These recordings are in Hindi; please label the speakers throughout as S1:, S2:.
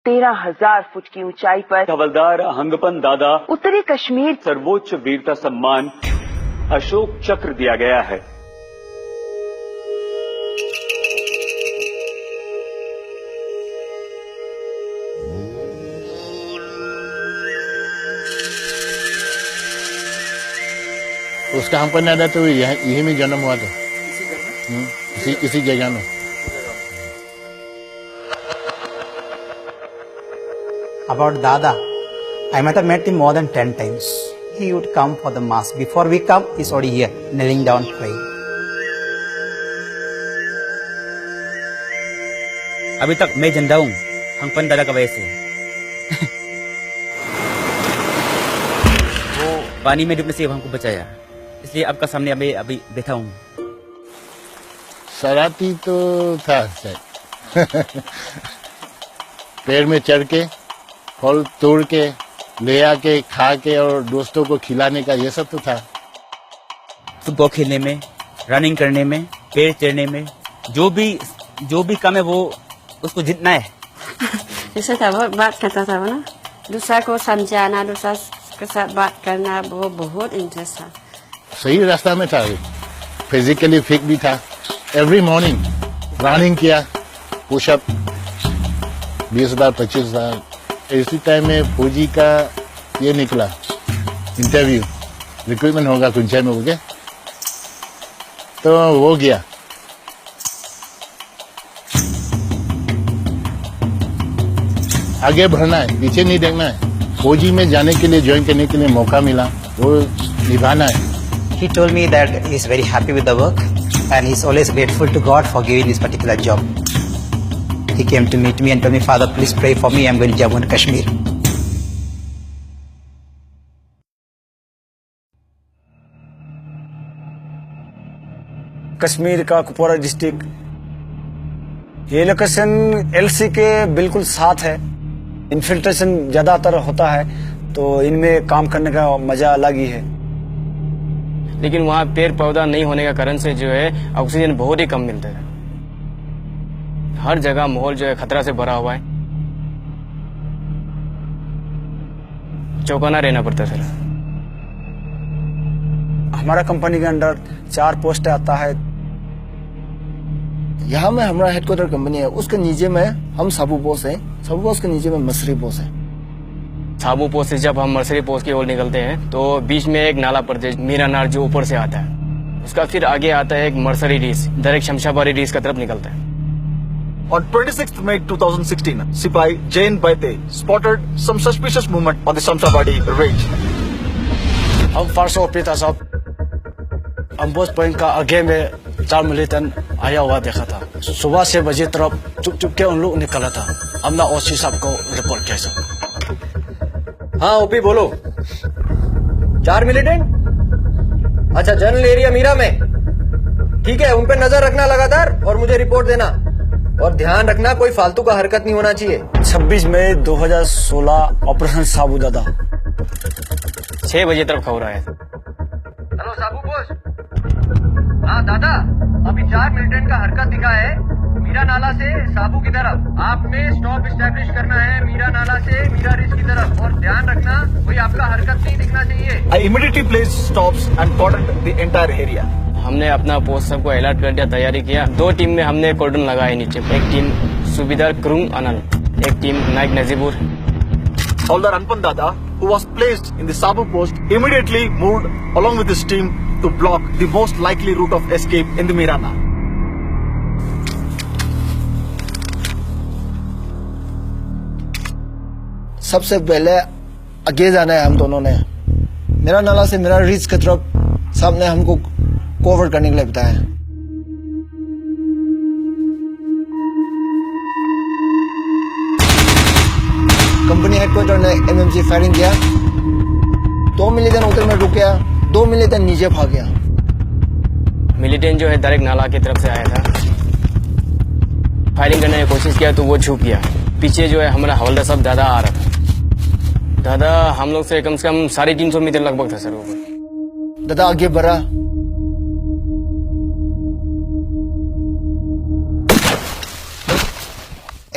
S1: 13,000 फुट की ऊंचाई पर
S2: हवलदार हंगपन दादा
S1: उत्तरी कश्मीर
S2: सर्वोच्च वीरता सम्मान अशोक चक्र दिया गया है।
S3: उसका हम पर तो यही में जन्म हुआ था, इसी जगह में।
S4: About Dada, I might have met him more than 10 times. He would come for the mass. Before we come, he's already here, kneeling down, praying.
S5: अभी तक मैं जिंदा हूँ हंगपन दादा का वजह से। वो पानी में डूबने से हमको बचाया, इसलिए आपका सामने अभी बैठा हूँ।
S3: शरारती तो था शायद। पेड़ में चढ़ के फल तोड़ के ले आके खा के और दोस्तों को खिलाने का ये सब तो था।
S5: फुटबॉल खेलने में, रनिंग करने में, पेड़ चढ़ने में, जो भी काम है वो उसको जीतना है।
S6: जैसे था बहुत बात करता था ना, दूसरा को समझाना, दूसरा के साथ बात करना, वो बहुत इंटरेस्ट था।
S3: सही रास्ता में था, फिजिकली फिट भी था। एवरी मॉर्निंग रनिंग किया, पुशअप 20,000 25,000। इसी टाइम में फौजी का ये निकला इंटरव्यू, रिक्रूटमेंट होगा कुंचाई में, हो तो वो गया। आगे बढ़ना है, पीछे नहीं देखना है। फौजी में जाने के लिए, ज्वाइन करने के लिए मौका मिला, वो निभाना है।
S4: He told me that he's very happy with the work and he's always grateful to God for giving this particular job. He came to meet me and told me, Father, please pray for me. I'm going to Jammu and Kashmir.
S7: Kashmir का कुपवारा डिस्ट्रिक्ट, ये लोकेशन एलसी के बिल्कुल साथ है। इन्फिल्ट्रेशन ज्यादातर होता है, तो इनमें काम करने का मजा अलग ही है।
S8: लेकिन वहाँ पेड़ पौधा नहीं होने का कारण से जो है ऑक्सीजन बहुत ही कम मिलता है। हर जगह माहौल जो है खतरा से भरा हुआ है, चौकन्ना रहना पड़ता है। सर,
S7: हमारा कंपनी के अंडर 4 पोस्ट आता है।
S9: यहाँ में हमारा हेडक्वार्टर कंपनी है, उसके नीचे में हम साबू पोस्ट है, साबू पोस्ट के नीचे में मसरी पोस्ट है।
S8: साबू पोस्ट से जब हम मर्सरी पोस्ट की ओर निकलते हैं तो बीच में एक नाला पड़ता है, मीरा नार, जो ऊपर से आता है। उसका फिर आगे आता है एक मर्सरी रीस, डायरेक्ट शमशाबादी रीस की तरफ निकलता है।
S10: On 26th May 2016, Sipai Jain Baite spotted some suspicious movement on the Shamshabadi range.
S7: हम फारस ऑपरेटर साहब अम्बोज पॉइंट का आगे में 4 मिलिटेंट आया हुआ देखा था। सुबह 6 बजे तरफ चुप के उन लोग निकला था। हमने ओसी साहब को रिपोर्ट किया सर।
S11: हाँ ओपी बोलो। 4 मिलिटेंट? अच्छा, जनरल एरिया मीरा में। ठीक है, उन पे नजर रखना लगातार और मुझे रिपोर्ट देना, और ध्यान रखना कोई फालतू का हरकत नहीं होना चाहिए।
S7: 26 मई 2016 ऑपरेशन साबूदादा
S8: 6 बजे तरफ खबर आया था।
S11: हेलो साबू पोस्ट। हाँ दादा, अभी 4 मिलिटेंट का हरकत दिखा है मीरा नाला से साबू की तरफ। आपने स्टॉप इस्टेब्लिश करना है मीरा नाला से मीरा रिज की तरफ, और ध्यान रखना कोई आपका हरकत नहीं दिखना चाहिए।
S10: I immediately placed stops and cordoned the entire area.
S8: हमने अपना पोस्ट सबको अलर्ट कर दिया, तैयारी किया। 2 टीम में हमने कॉर्डन लगाया नीचे। एक टीम सूबेदार करूम अनंत, एक team Naik Najibur.
S10: Hawaldar Anpan Dada, who was placed in the Sabu post, immediately moved along with his team to block the most likely route of escape in the Mirana.
S9: सबसे पहले आगे जाना है हम दोनों ने। मेरा नाला से मेरा रिज की तरफ सबने हमको कवर करने के लिए बताया। कंपनी हेडक्वार्टर ने एमएमजी फायरिंग किया। 2 मिलिटेंट उधर में रुक गया, 2 मिलिटेंट नीचे भाग गया।
S8: मिलिटेंट जो है डायरेक्ट नाला की तरफ से आया था, फायरिंग करने की कोशिश किया तो वो छुप गया। पीछे जो है हमारा हवलदार साहब दादा आ रहा था। दादा हम लोग से कम 350 मीटर लगभग था सर वो।
S9: दादा आगे बढ़ा,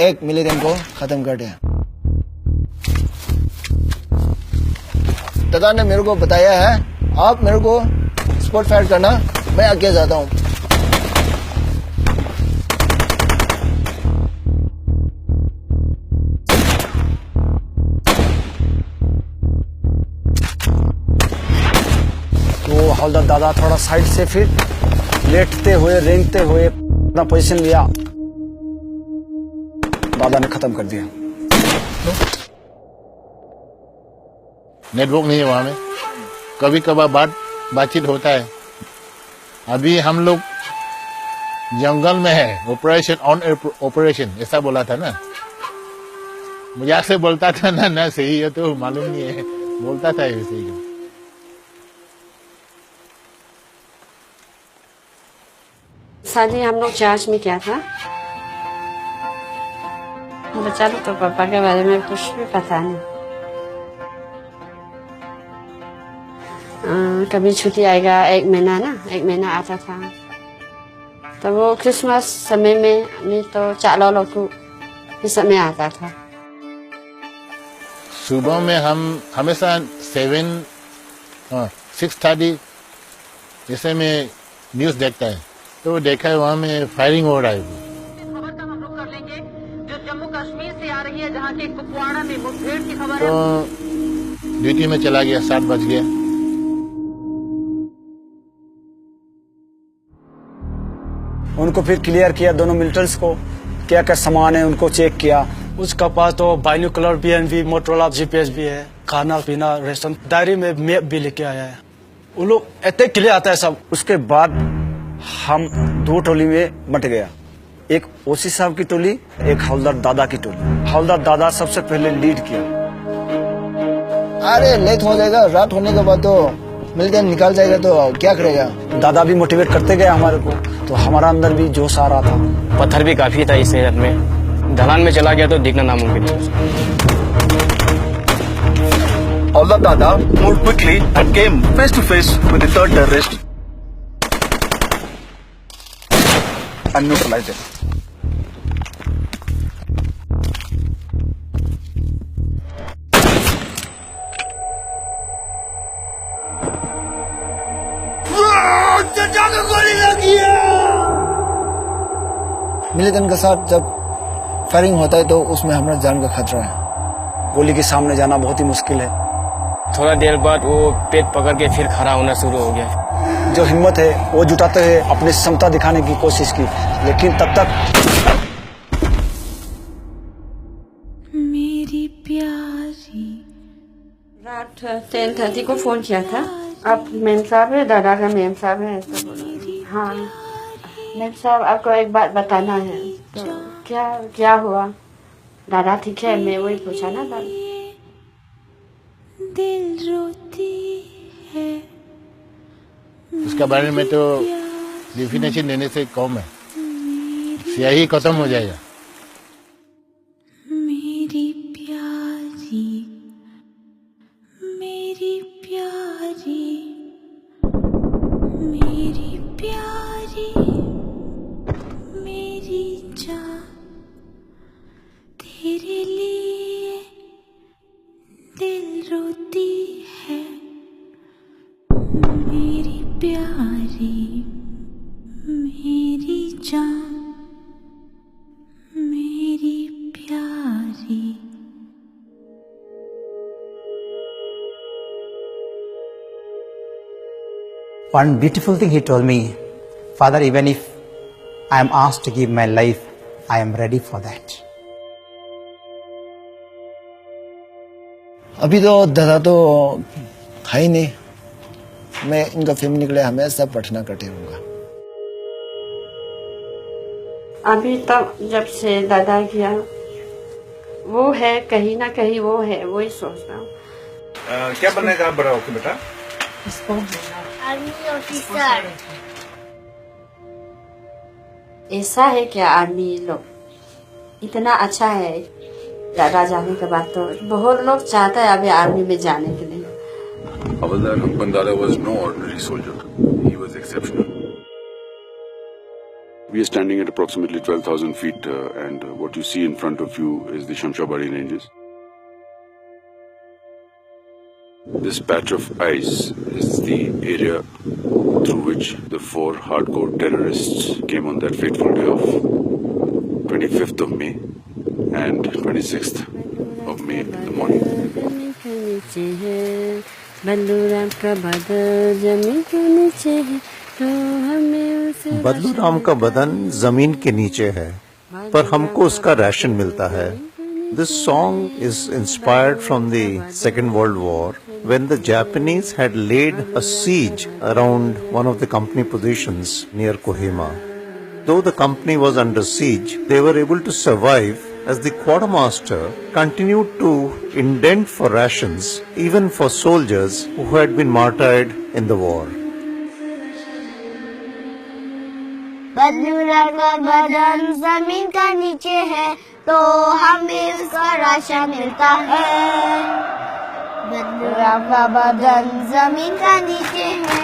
S9: एक मिलिटेंट को खत्म कर दिया। दादा ने मेरे को बताया है, आप मेरे को स्पॉट फायर करना, मैं आगे जाता हूँ।
S7: तो हवलदार दादा थोड़ा साइड से फिर लेटते हुए रेंगते हुए अपना पोजीशन लिया, दादा ने खत्म कर दिया।
S3: नेटवर्क नहीं है वहां में, कभी कभार बातचीत होता है। अभी हम लोग जंगल में है, ऑपरेशन ऑन ऑपरेशन ऐसा बोला था ना, मजाक से बोलता था ना सही है तो मालूम नहीं है, बोलता था ऐसे ही।
S6: शादी हम लोग चर्च में किया था। बच्चा लोग तो पापा के बारे में कुछ भी पता नहीं। कभी छुट्टी आएगा, 1 महीना आता था। तो वो क्रिसमस समय में नहीं तो चालो लोग को इस समय आता था।
S3: सुबह में हम हमेशा 6:30 जैसे में न्यूज देखता है, तो देखा है वहां में फायरिंग हो रहा है।
S1: खबर का हम लोग कर लेंगे जो जम्मू कश्मीर से आ रही है, जहां के कुपवाड़ा में मुठभेड़ की खबर है।
S3: तो ड्यूटी में चला गया, 7 बज गया।
S7: उनको फिर क्लियर किया, दोनों मिलिटेंट्स को क्या क्या सामान है उनको चेक किया। उसका पास तो बाइनोकुलर BNV, मोटरोला GPS भी है, खाना पीना रेशन, डायरी में मैप भी लेके आया है। वो लोग इतने क्लियर आता है सब। उसके बाद हम 2 टोली में बंट गया, एक ओसी साहब की टोली, एक हवलदार दादा की टोली। हवलदार दादा सबसे पहले लीड किया।
S9: अरे लेट हो जाएगा, रात होने के बाद तो मिलते निकाल जाएगा तो क्या करेगा।
S7: दादा भी मोटिवेट करते गए हमारे को, तो हमारा अंदर भी जोश आ रहा था।
S8: पत्थर भी काफी था इस एरिया में, ढलान में चला गया तो दिखना नामुमकिन है।
S10: Hawldar Dada moved quickly and came face to face with the third terrorist and neutralized him.
S9: Militant के साथ जब फायरिंग होता है तो उसमें हमारा जान का खतरा है।
S7: गोली के सामने जाना बहुत ही मुश्किल है।
S8: थोड़ा देर बाद वो पेट पकड़ के फिर खड़ा होना शुरू हो गया।
S7: जो हिम्मत है वो जुटाते हुए अपनी क्षमता दिखाने की कोशिश की, लेकिन तब तक
S12: मेरी प्यारी
S6: रात 10:30 को फोन किया था। अब मेम साहब है, दादा का मेम साहब है, तो हाँ मेम साहब आपको एक बात बताना है। तो क्या हुआ? दादा ठीक है, मैं वही पूछा ना दादा।
S12: दिल रोती है।
S3: उसके बारे में तो डिफिनेशन देने से कम है, स्याही खत्म हो जाएगा।
S12: मेरी प्यारी, मेरी प्यारी, मेरी प्यारी, मेरी जान, तेरे लिए दिल रोती है। मेरी प्यारी, मेरी जान, मेरी प्यारी।
S4: One beautiful thing he told me, Father, even if I am asked to give my life, I am ready for that.
S9: अभी तो दादा तो है ही नहीं, मैं इनका फैमिली के लिए हमेशा प्रार्थना करते रहूंगा।
S6: अभी तक जब से दादा किया वो है, कहीं ना कहीं वो है, वही सोचता हूँ।
S10: क्या बनने का बड़ा होके बेटा?
S12: Army officer.
S6: ऐसा है क्या? आर्मी लोग इतना अच्छा है, दादा जाने के बाद तो बहुत लोग चाहते हैं अभी आर्मी में जाने के लिए।
S13: Havaldar Hanuman Dada was no ordinary soldier. He was exceptional. We are standing at approximately 12,000 feet and what you see in front of you is the Shamshabari ranges. This patch of ice is the area through which the 4 hardcore terrorists came on that fateful day of 25th of May and 26th of May in the morning.
S14: बदलू राम का बदन जमीन के नीचे है, पर हमको उसका राशन मिलता है. This song is inspired from the Second World War, when the Japanese had laid a siege around one of the company positions near Kohima. Though the company was under siege, they were able to survive as the quartermaster continued to indent for rations even for soldiers who had been martyred in the war.
S15: बदलू राम का बदन जमीन का नीचे है, तो हमें उसका राशन मिलता है. बदलू राम का बदन जमीन का नीचे है.